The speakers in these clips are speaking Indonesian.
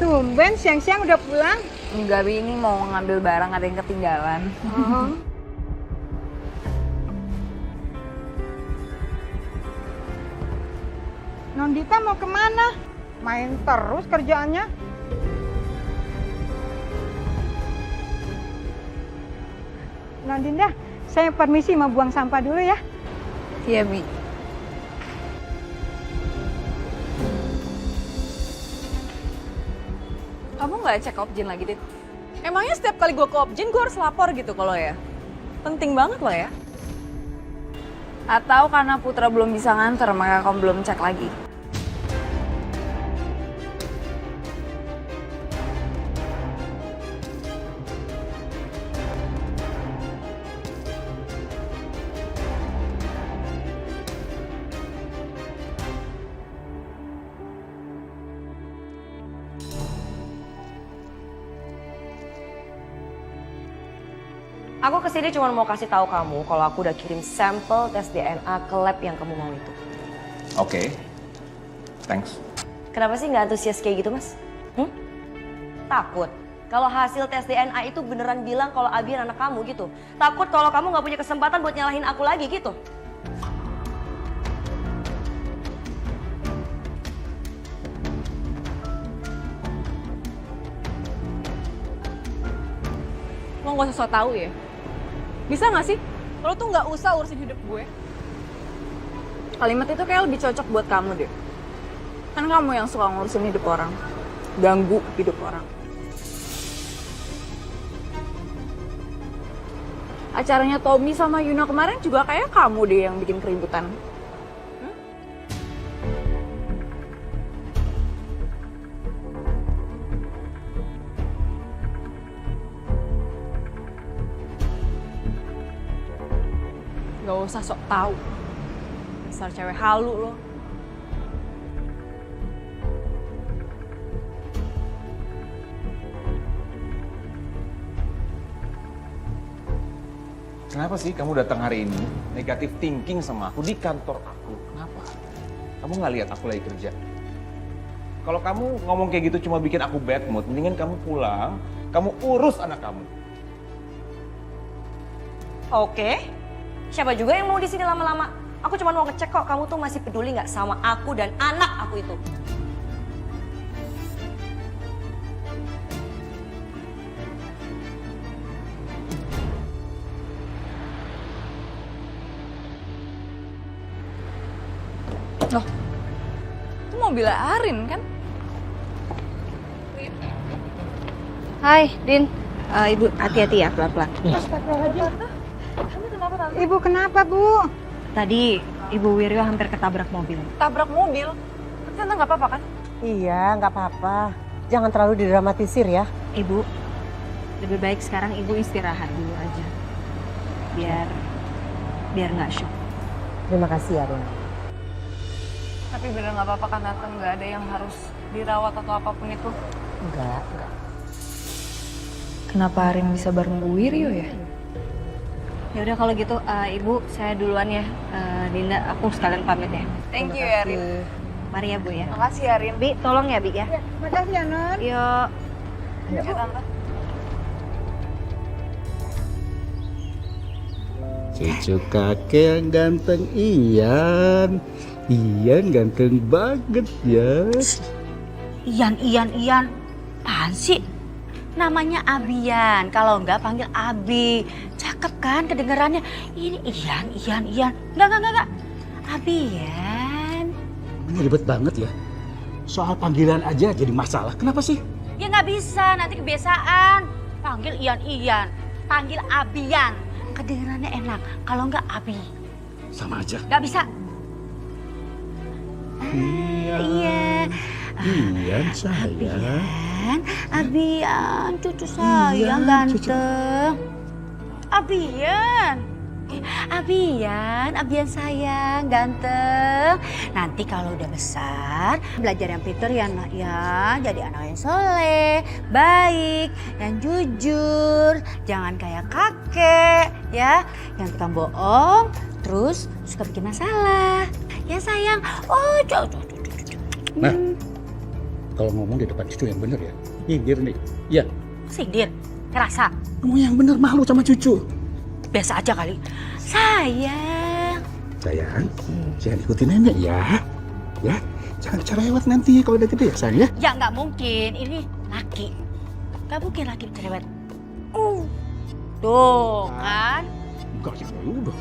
Tumben siang-siang udah pulang. Enggak, Bi, ini mau ngambil barang ada yang ketinggalan. Oh. Nondita mau kemana? Main terus kerjaannya. Nondinda, saya permisi mau buang sampah dulu ya. Iya, Bi. Kamu nggak cek Opjin lagi, Dit? Emangnya setiap kali gue ke Opjin gue harus lapor gitu kalau ya? Penting banget loh ya. Atau karena Putra belum bisa nganter, maka kamu belum cek lagi? Aku kesini cuma mau kasih tahu kamu kalau aku udah kirim sampel tes DNA ke lab yang kamu mau itu. Oke, thanks. Kenapa sih nggak antusias kayak gitu, Mas? Takut kalau hasil tes DNA itu beneran bilang kalau Abi anak kamu gitu. Takut kalau kamu nggak punya kesempatan buat nyalahin aku lagi gitu. Lo gak usah sok tahu ya. Bisa gak sih? Lo tuh gak usah urusin hidup gue. Kalimat itu kayak lebih cocok buat kamu deh. Kan kamu yang suka ngurusin hidup orang. Ganggu hidup orang. Acaranya Tommy sama Yuna kemarin juga kayak kamu deh yang bikin keributan. Gak usah sok tahu. Dasar cewek halu lo. Kenapa sih kamu datang hari ini negatif thinking sama aku di kantor aku? Kenapa? Kamu nggak lihat aku lagi kerja? Kalau kamu ngomong kayak gitu cuma bikin aku bad mood, mendingan kamu pulang, kamu urus anak kamu. Oke. Siapa juga yang mau di sini lama-lama? Aku cuma mau ngecek kok kamu tuh masih peduli nggak sama aku dan anak aku itu. Loh, itu mobilnya Arin kan? Hai, Din. Ibu hati-hati ya, pelan-pelan. Ibu kenapa, Bu? Tadi Ibu Wiryo hampir ketabrak mobil. Tabrak mobil. Tante gak apa-apa kan? Iya, nggak apa-apa. Jangan terlalu didramatisir ya. Ibu, lebih baik sekarang Ibu istirahat dulu aja. Biar nggak shock. Terima kasih ya, Rin. Tapi bener nggak apa-apa kan Tante, nggak ada yang harus dirawat atau apapun itu. Enggak. Kenapa Arin bisa bareng Bu Wiryo ya? Ya udah kalau gitu, Ibu saya duluan ya. Dinda, aku sekalian pamit ya. Thank you ya Arin. Mari ya Bu ya. Makasih ya Arin. Bi, tolong ya Bi ya. Makasih ya, Non. Yuk. Ya Tante. Cucu kakek yang ganteng Ian. Ian ganteng banget ya. Ian. Apaan sih? Namanya Abian. Kalau enggak panggil Abi. Cakep kan kedengarannya. Ini Ian. Enggak. Abian. Ini ribet banget ya. Soal panggilan aja jadi masalah. Kenapa sih? Ya nggak bisa, nanti kebiasaan. Panggil Ian. Panggil Abian. Kedengarannya enak. Kalau enggak Abi. Sama aja. Nggak bisa. Iya. Ian sayang. Abian, cucu sayang ganteng. Abian sayang ganteng. Nanti kalau udah besar, belajar yang pintar ya nak ya. Jadi anak yang soleh, baik, yang jujur. Jangan kayak kakek ya, yang tukang bohong, terus suka bikin masalah. Ya sayang, oh Nah, kalau ngomong di depan cucu yang bener ya. Nyindir nih. Iya. Sindir, kerasa. Ngomong yang bener, malu sama cucu. Biasa aja kali. Sayang. Sayang, jangan ikuti nenek ya. Ya, jangan cerewet nanti kalau udah gede ya sayang ya. Ya nggak mungkin, ini laki. Nggak mungkin laki cerewet. Tuh kan. Enggak sih, udah.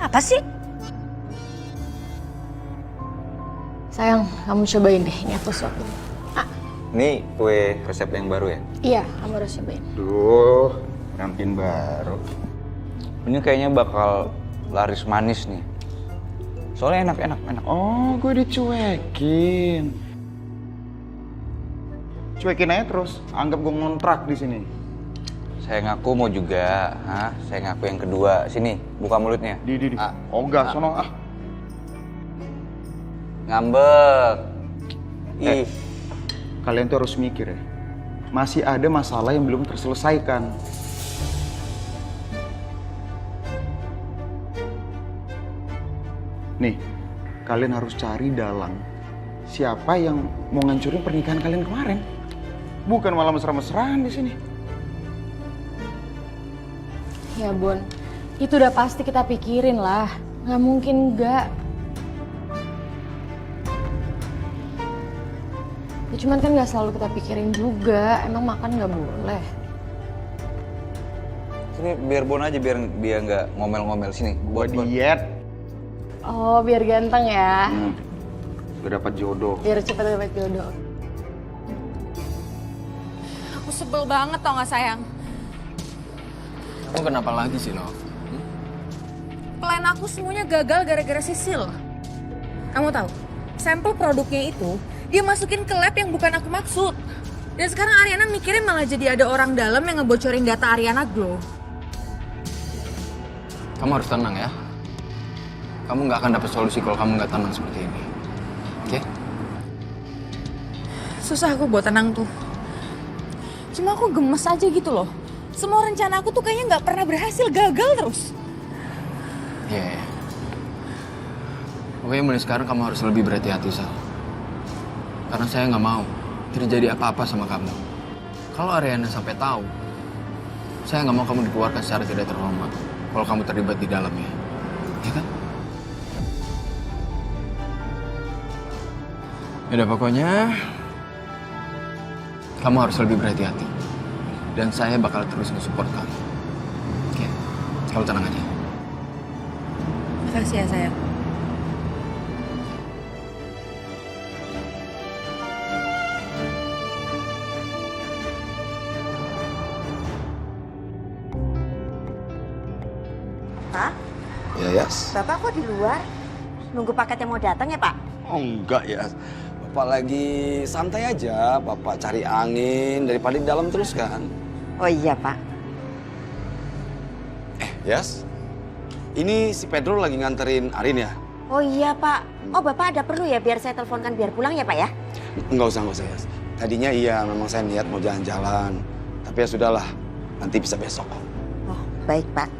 Apa sih? Sayang, kamu cobain deh. Ini aku suapin. Ini kue resep yang baru ya? Iya, kamu harus cobain. Duh, pengantin baru. Ini kayaknya bakal laris manis nih. Soalnya enak. Oh, gue dicuekin. Cuekin aja terus. Anggap gue ngontrak di sini. Saya ngaku mau juga, Saya ngaku yang kedua. Sini, buka mulutnya. Di. Ogah, sono ah. Ngambek. Ih, Kalian tuh harus mikir ya. Masih ada masalah yang belum terselesaikan. Nih, kalian harus cari dalang siapa yang mau ngancurin pernikahan kalian kemarin. Bukan malah mesra-mesraan di sini. Ya Bon, itu udah pasti kita pikirin lah. Nggak mungkin enggak. Ya cuman kan nggak selalu kita pikirin juga. Emang makan nggak boleh. sini biar Bon aja biar dia nggak ngomel-ngomel sini. Gua diet. Oh, biar ganteng ya. Udah dapat jodoh. Biar cepet dapat jodoh. Aku sebel banget tau gak sayang? Kamu kenapa lagi sih, Nov? Plan aku semuanya gagal gara-gara Sisil. Kamu tahu, sampel produknya itu dia masukin ke lab yang bukan aku maksud. Dan sekarang Ariana mikirin malah jadi ada orang dalam yang ngebocorin data Ariana Glow. Kamu harus tenang ya. Kamu nggak akan dapat solusi kalau kamu nggak tenang seperti ini. Oke? Susah aku buat tenang tuh. Cuma aku gemes aja gitu loh. Semua rencana aku tuh kayaknya nggak pernah berhasil, gagal terus. Iya. Pokoknya mulai sekarang kamu harus lebih berhati-hati, Sal. Karena saya nggak mau terjadi apa-apa sama kamu. Kalau Ariana sampai tahu, saya nggak mau kamu dikeluarkan secara tidak terhormat. Kalau kamu terlibat di dalamnya, ya kan? Yaudah pokoknya, kamu harus lebih berhati-hati. Dan saya bakal terus nge-support kamu. Oke, kamu tenang aja. Makasih ya sayang. Pak, Ya, Yas. Bapak kok di luar? Nunggu paket yang mau datang ya, Pak? Oh, enggak, Yas. Bapak lagi santai aja. Bapak cari angin daripada di dalam terus kan. Oh iya, Pak. Yas. Ini si Pedro lagi nganterin Arin ya? Oh iya, Pak. Oh, Bapak ada perlu ya biar saya teleponkan biar pulang ya, Pak ya? Enggak usah, Yas. Tadinya iya, memang saya niat mau jalan-jalan. Tapi ya sudahlah, nanti bisa besok. Oh, baik, Pak.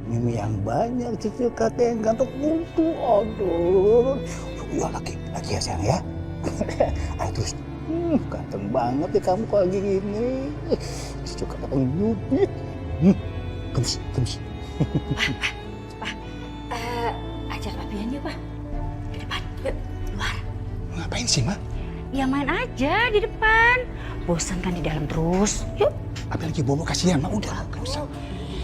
Mimi yang banyak, cucu kakek yang ganteng untuk. Aduh. Ya lagi ya sayang ya. Ayo terus. Ganteng banget ya kamu kalau lagi gini. Cucu kakek yang nyubit. Gemes. Pak, ajak Papian yuk, Pak. Di depan, yuk, luar. Ngapain sih, Ma? Ya main aja di depan. Bosan kan di dalam terus. Yuk. Papi lagi bobo kasihan, Ma. Udah, gak usah.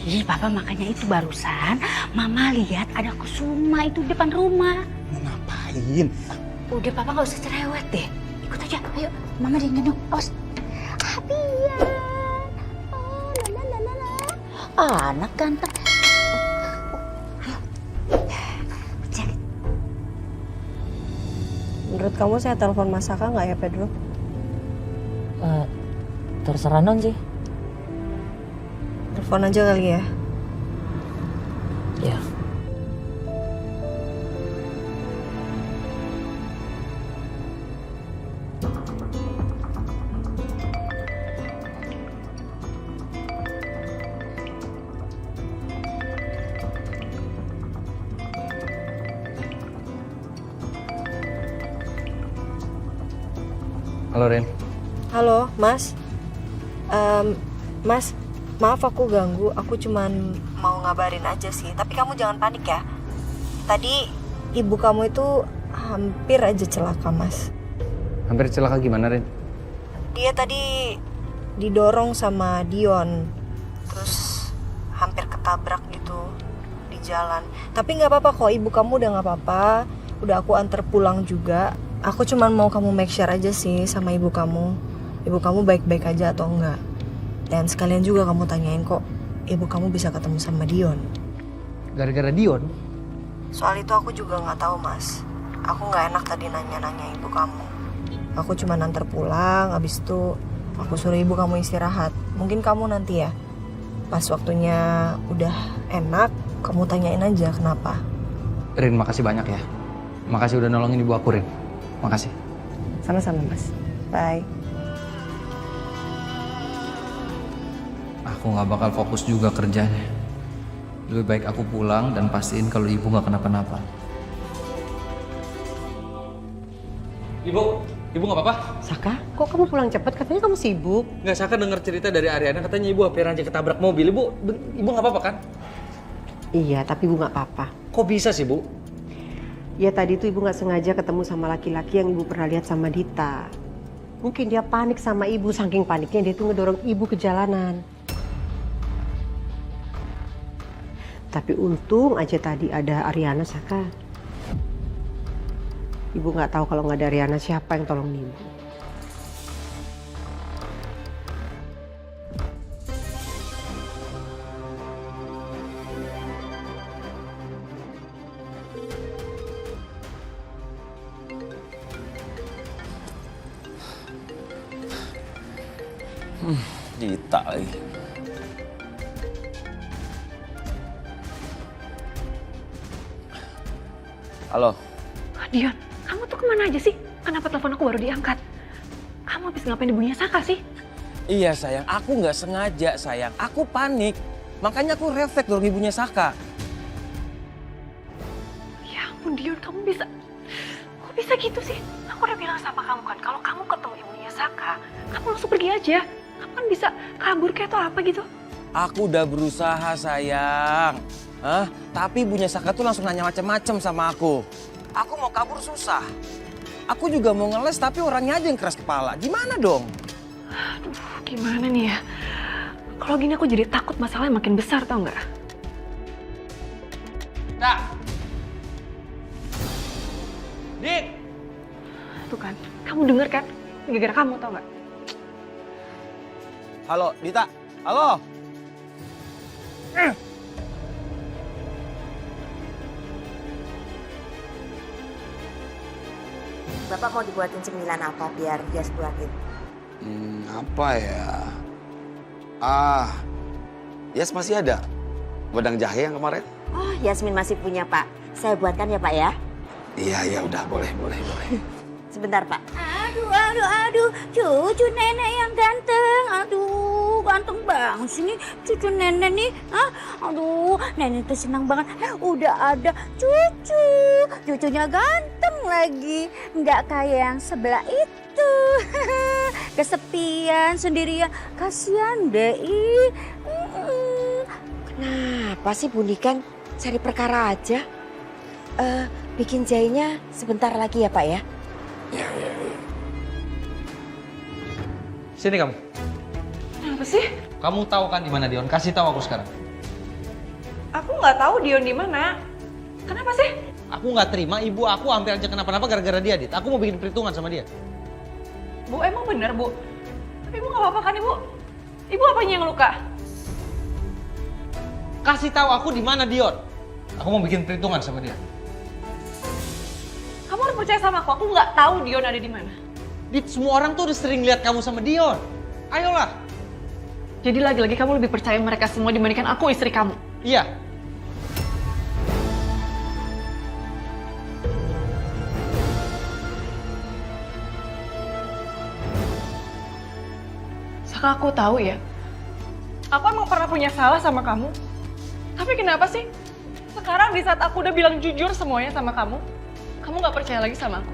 Ih, Papa makanya itu barusan Mama lihat ada Kusuma itu di depan rumah. Mau ngapain? Udah, Papa gak usah cerewet deh. Ikut aja, ayo. Mama digendong, awas. Abian. Oh, anak ganteng. Ayo. Cek. Menurut kamu saya telepon Mas Saka nggak ya, Pedro? Terserah non sih. Telepon aja kali ya. Ya. Halo Rin. Halo, Mas. Mas, maaf aku ganggu. Aku cuman mau ngabarin aja sih. Tapi kamu jangan panik ya. Tadi ibu kamu itu hampir aja celaka, Mas. Hampir celaka gimana, Rin? Dia tadi didorong sama Dion. Terus hampir ketabrak gitu di jalan. Tapi nggak apa-apa kok, ibu kamu udah nggak apa-apa. Udah aku antar pulang juga. Aku cuman mau kamu make sure aja sih sama ibu kamu. Ibu kamu baik-baik aja atau enggak. Dan sekalian juga kamu tanyain kok ibu kamu bisa ketemu sama Dion. Gara-gara Dion? Soal itu aku juga nggak tahu, Mas. Aku nggak enak tadi nanya-nanya ibu kamu. Aku cuma antar pulang, abis itu aku suruh ibu kamu istirahat. Mungkin kamu nanti ya, pas waktunya udah enak, kamu tanyain aja kenapa. Rin, makasih banyak ya. Makasih udah nolongin ibu aku, Rin. Makasih. Sama-sama, Mas. Bye. Aku nggak bakal fokus juga kerjanya. Lebih baik aku pulang dan pastiin kalau ibu nggak kenapa-napa. Ibu nggak apa-apa? Saka, kok kamu pulang cepet? Katanya kamu sibuk. Nggak, Saka dengar cerita dari Ariana katanya ibu hampir aja ketabrak mobil. Ibu nggak apa-apa kan? Iya, tapi ibu nggak apa-apa. Kok bisa sih, Bu? Ya tadi tuh ibu nggak sengaja ketemu sama laki-laki yang ibu pernah lihat sama Dita. Mungkin dia panik sama ibu, saking paniknya dia tuh ngedorong ibu ke jalanan. Tapi untung aja tadi ada Ariana, Saka. Ibu nggak tahu kalau nggak ada Ariana siapa yang tolong ibu. Dita lagi. Halo. Dion, kamu tuh kemana aja sih? Kenapa telepon aku baru diangkat? Kamu habis ngapain ibunya Saka sih? Iya sayang, aku nggak sengaja sayang. Aku panik. Makanya aku refleks dorong ibunya Saka. Ya ampun Dion, kamu bisa... Kok bisa gitu sih? Aku udah bilang sama kamu kan, kalau kamu ketemu ibunya Saka, kamu langsung pergi aja. Kamu kan bisa kabur kayak atau apa gitu. Aku udah berusaha sayang. Tapi ibunya Saka tuh langsung nanya macam-macam sama aku. Aku mau kabur susah. Aku juga mau ngeles tapi orangnya aja yang keras kepala. Gimana dong? Aduh, gimana nih ya? Kalau gini aku jadi takut masalahnya makin besar, tau nggak? Dak! Dik! Tuh kan, kamu denger kan? Gara-gara kamu, tau nggak? Halo, Dita. Halo. Bapak mau dibuatin cemilan apa biar dia buatin? Apa ya? Yes masih ada. Wedang jahe yang kemarin. Oh, Yasmin masih punya, Pak. Saya buatkan ya, Pak ya? Iya, udah boleh. Sebentar, Pak. Aduh, cucu nenek yang ganteng. Aduh, ganteng banget sih nih cucu nenek nih. Aduh, nenek tuh senang banget. Udah ada cucu. Cucunya ganteng lagi. Nggak kayak yang sebelah itu. Kesepian, sendirian. Kasian deh. Kenapa sih Bu Nikan cari perkara aja? Bikin jahenya sebentar lagi ya, Pak ya? Iya. Sini kamu. Kenapa sih? Kamu tahu kan di mana Dion? Kasih tahu aku sekarang. Aku nggak tahu Dion di mana. Kenapa sih? Aku nggak terima ibu aku hampir aja kenapa-napa gara-gara dia, Dit. Aku mau bikin perhitungan sama dia. Bu, emang bener, Bu? Tapi Ibu nggak apa-apa kan, Ibu? Ibu apanya yang luka? Kasih tahu aku di mana Dion. Aku mau bikin perhitungan sama dia. Kamu harus percaya sama aku nggak tahu Dion ada di mana. Dit, semua orang tuh udah sering lihat kamu sama Dion. Ayolah. Jadi lagi-lagi kamu lebih percaya mereka semua dibandingkan aku, istri kamu. Iya. Saka, aku tahu ya. Aku emang pernah punya salah sama kamu. Tapi kenapa sih? Sekarang di saat aku udah bilang jujur semuanya sama kamu nggak percaya lagi sama aku?